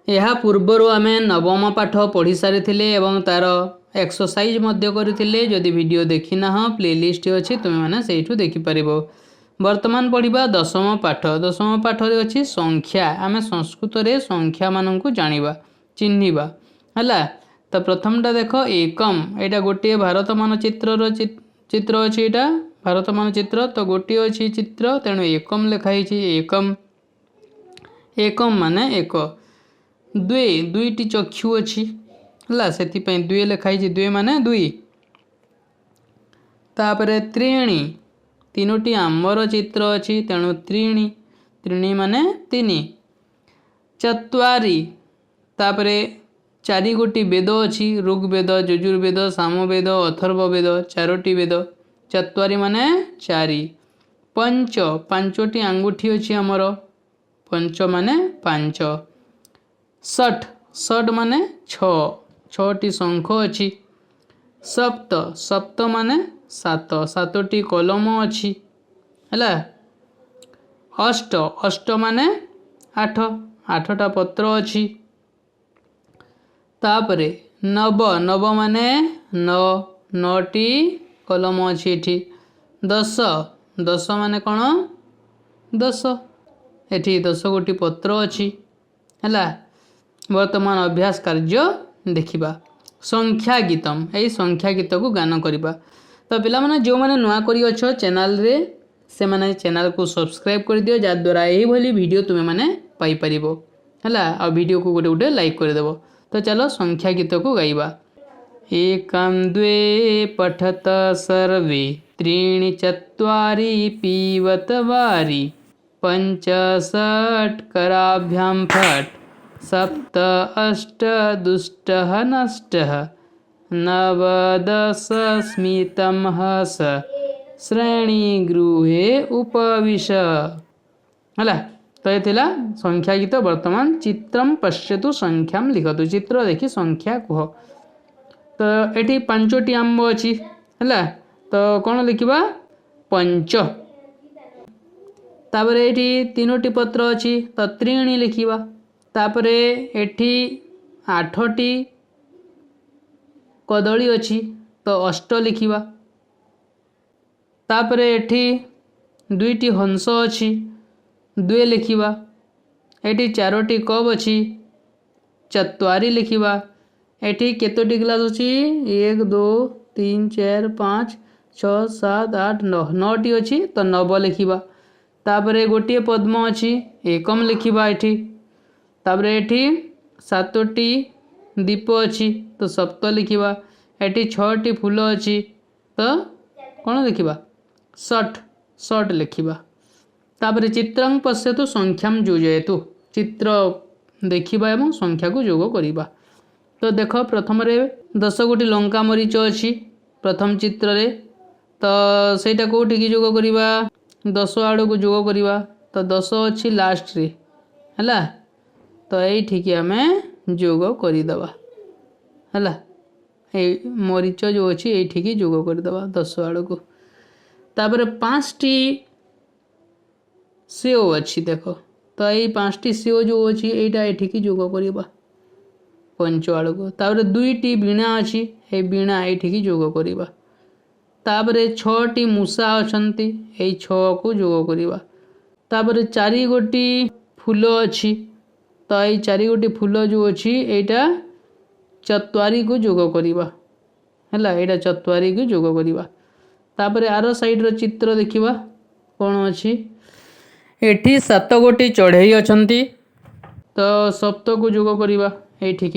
ଏହା ପୂର୍ବରୁ ଆମେ ନବମ ପାଠ ପଢ଼ି ସାରିଥିଲେ ଏବଂ ତାର ଏକ୍ସରସାଇଜ ମଧ୍ୟ କରିଥିଲେ। ଯଦି ଭିଡ଼ିଓ ଦେଖିନାହ ପ୍ଲେଲିଷ୍ଟ ଅଛି ତୁମେମାନେ ସେଇଠୁ ଦେଖିପାରିବ। ବର୍ତ୍ତମାନ ପଢ଼ିବା ଦଶମ ପାଠ। ଦଶମ ପାଠରେ ଅଛି ସଂଖ୍ୟା। ଆମେ ସଂସ୍କୃତରେ ସଂଖ୍ୟାମାନଙ୍କୁ ଜାଣିବା ଚିହ୍ନିବା ହେଲା। ତ ପ୍ରଥମଟା ଦେଖ ଏକମ। ଏଇଟା ଗୋଟିଏ ଭାରତ ମାନଚିତ୍ରର ଚିତ୍ର ଅଛି। ଏଇଟା ଭାରତ ମାନଚିତ୍ର ତ ଗୋଟିଏ ଅଛି ଚିତ୍ର, ତେଣୁ ଏକମ ଲେଖା ହେଇଛି। ଏକମ ଏକମ ମାନେ ଏକ। द्वे दुईटी चक्षु अच्छी है से दुई लिखाई द्वे माने दुई। तापर त्रीणी तीनोटी आंबर चित्र अच्छी तेणु त्रीणी। त्रीणी माने तीन। चत्वारी तापर चारि गोटी वेद अच्छी ऋग्वेद यजुर्वेद सामवेद अथर्ववेद चारोटी वेद। चत्वारी माने चारि। पंच पांचोटी आंगुठी अच्छी आमर पंच माने पांच। षट षट माने छटी शंख अच्छी। सप्त सप्त माने सात सातोटी कलम अच्छी है। अष्ट अष्ट माने आठ आठटा पत्र अच्छी। तापरे नव नव माने नौटी कलम अच्छी एठी। दस दस माने कौन दस एठी 10 गोटी पत्र अच्छी है। वर्तमान अभ्यास कार्य देखिबा। संख्या गीतम यही संख्या गीत को गान करवा। तो पिला माने जो माने नुआ करी अच्छो चैनल रे से माने चैनल को सब्सक्राइब कर दियो, जा द्वारा यही भली वीडियो तुमे माने पाई परिबो हला। आ वीडियो को गोटे गोटे लाइक कर देबो। तो चलो संख्या गीत को गाइबा। एकम द्वे पठत सर्वे त्रीणि चत्वारि पीवत वारी पंच षट् कराभ्याम फट् सप्त अष्ट दुष्टः नष्टः नव दश स्मितं हस श्रेणी गृहे उपविश हला। तो ये थिला संख्या गीत। वर्तमान चित्रम पश्यतु संख्याम लिखतु। चित्र देखि संख्या कह। तो एठी पांचोटी आंब अच्छी है तो कौन लिखा पंच। तापर एठी तीनोटी पत्र अच्छी तो त्रीणी लिखिबा। तापरे एठी 8टी कदली अच्छी तो अष्ट लिखिबा। तापरे एठी 2टी हंस अच्छी 2 लिखिबा। एठी 4टी कप अच्छी चत्वारी लिखिबा। एठी केतोटी ग्लास अच्छी 1 2 3 4 5 6 7 8 9 9टी अच्छी तो 9 लिखिबा। तापरे गोटे पद्म अच्छी एकम लिखिबा एठी। तापरे एठी 7टी दीप अच्छी तो सप्त लिखिबा। एठी 6टी फूल अच्छी तो कौन लिखिबा षट् षट् लिखिबा। तापरे चित्रं पश्यतु संख्याम योजयतु। चित्र देखिबा एवं संख्या को जोग करिबा। तो देख प्रथम रे 10 गोटी लंका मरीच अच्छी प्रथम चित्र रे। तो सेटा कोठी की जोग करिबा 10 आड़ को जोग करिबा। तो 10 अच्छी लास्ट रे हला। तो ये आमे जोग करदे है। मरीच जो अच्छी ये जोग करदे 10 आड़ को। तापर 5टी सेव अच्छी देख। तो ये 5टी सेव जो अच्छी यहीटा ये जोग करवा पंच आड़ को। तापर 2टी बीणा अच्छी ये बीणा ये जोग करवा। तापर 6टी मूषा अच्छी ये 6 को जोग करवा। तापर 4 गोटी फूल अच्छी तो ये 4 गोटी फूल जो अच्छी एटा चत्वारी को जोग करवा है। यहाँ चत्वारी को जोग करवा। तापर आर साइड रो चित्र देखिबा कौन अच्छी। एठी 7 गोटी चढ़ई अच्छी तो सप्त को जोग करवा ये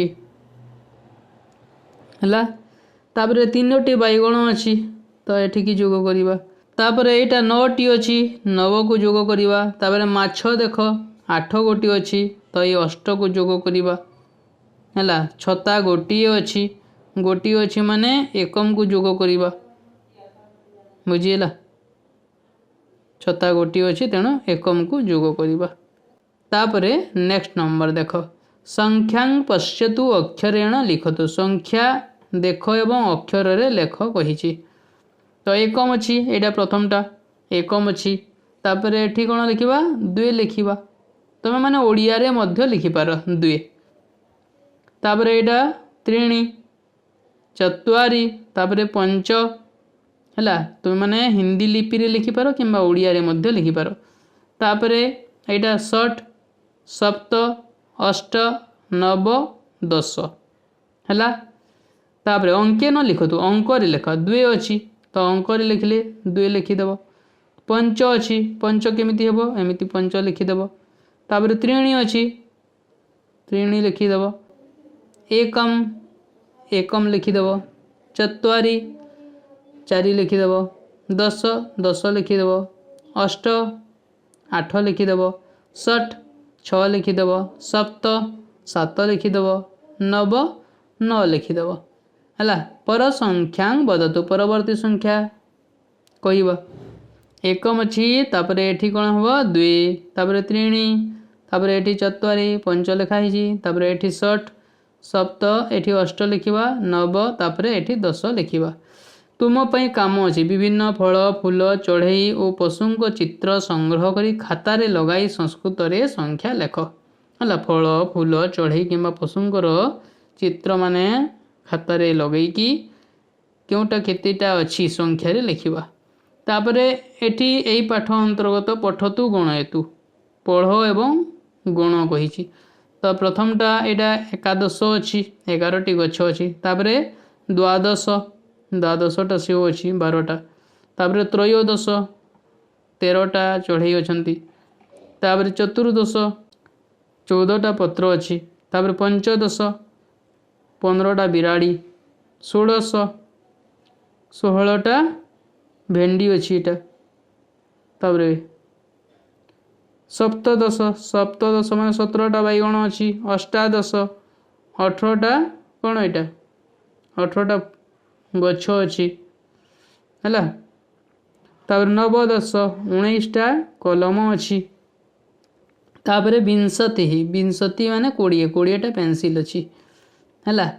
है। तापर 3टी बैगण अच्छी तो ये जोग करवा। तापर यहाँ 9टी अच्छी 9 को जोग करवा। तापर माछ देख 8 गोटी अच्छी तो ये 8 को जोग करवा है। छता गोटी अच्छी माने एकम को जोग करवा बुझीला। छता गोटी अच्छी तेणु एकम को जोग करवा। तापरे नेक्स्ट नंबर देख संख्यां पश्यतु अक्षरेण लिखतु। संख्या देख एवं अक्षर रे लेख कही। तो एकम अच्छी यहाँ प्रथमटा एकम अच्छी। तापर एठी कौन लिखा 2 लिखा। तुम मैंने ओडिया रे मध्य लिखिपार 2 तापरे एटा त्रीणि चत्वारि तापरे पंच है तुम मैंने हिंदी लिपि रे लिखिपार कि ओडिया रे मध्य लिखिपार तापरे एटा षट सप्त अष्ट नव दश है तापरे अंके न लिखतु अंक लिख द्वे अच्छी तो अंक लिखले द्वे लिखिदेव पंच अच्छी पंच केमिति हेबो एमिति पंच लिखिदेव तापरे त्रीणि अच्छी त्रीणि लिखिदेव एकम एकम लिखिदेव चत्वारि चारि लिखिदेव दश दश लिखिदेव अष्ट आठ लिखिदेव षट छ लिखिदेव सप्त सात लिखिदेव नव नौ लिखिदेव है पर संख्या बदतु परवर्ती संख्या कह एकम अच्छी तापरे एठी कौन हम द्वे तापरे त्रीणि तापरे एठी चत्वारि पंच लिखाई तापरे एठी षट सप्त एठी अष्ट लिखिबा नव तापरे एठी दश लिखिबा तुम पई काम अछि विभिन्न फल फूल चढ़ई और पशुओं चित्र संग्रह करी खातारे लगाई संस्कृत रे संख्या लेख है फल फूल चढ़ई कि पशुंकर चित्र माने खातारे लगेकी केउटा केतेटा अच्छी संख्या रे लिखिबा तापरे एठी एई पाठ अंतर्गत पठतु गणयतु पढ़ एवं गण कही तो प्रथमटा एटा एकादश अच्छी 11टी गछ अच्छी तापरे द्वादश द्वादशटा सेव अच्छी 12टा तापरे त्रयोदश 13टा चढ़ई अछंती तापरे चतुर्दश 14टा पत्र अच्छी तापरे पंचदश 15टा बिराड़ी षोड़श 16टा भेंडी अच्छी एटा तापरे सप्तदश सप्तदश मान 17टा बैगण अच्छी अष्टादश 18टा कौन एटा 18टा गछ अच्छी है तापर नवदश 19टा कलम अच्छी तापर विंशति विंशति माने 20टा पेंसिल अच्छी है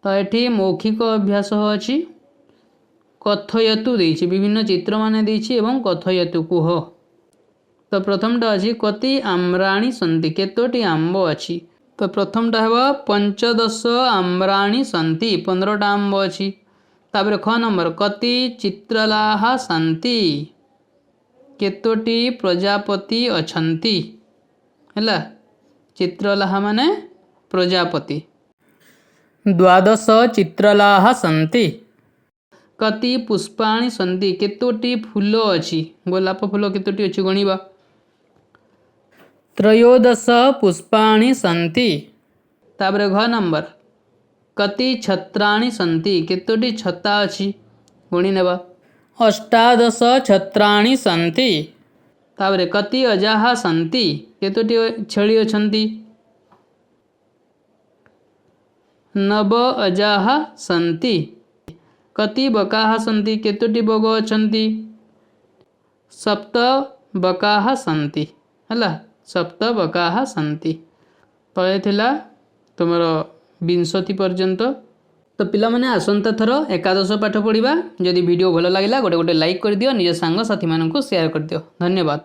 तो ये मौखिक अभ्यास अच्छी कथयतु देछि विभिन्न चित्र माने देछि एवं कथयतु कुह तो प्रथमटा अच्छी कति आम्राणी सन्ति केतोटी आंब अच्छी तो प्रथमटा हेबा 15 आम्राणी सन्ति 15टा आंब अच्छी तापर ख नंबर कति चित्रलाह सन्ति केतोटी प्रजापति अछंती है चित्रलाह माने प्रजापति 12 चित्रलाह सन्ति कति पुष्पाणि सन्ति केतोटी फूल अच्छी गोलाप फूल केतोटी अच्छी गणिबा 13 पुष्पाणि सन्ति तापर घ नंबर कति छत्राणि सन्ति केतोटी छता अच्छी गणी नेबा 18 छत्राणि सन्ति तापर कति अजाहा सन्ति केतोटी छेली अछंती 9 अजाहा सन्ति कति बकाः सन्ति केतोटी बग अछंती 7 बकाः सन्ति है 7 बकाः सन्ति तो ये थिला तुमर 20 पर्यंत तो पिला माने आसंता थर एकादश पाठ पढ़िबा जदि वीडियो भल लागिला गोटे गोटे लाइक कर दियो निज सांग साथी मानकु शेयर कर दियो धन्यवाद।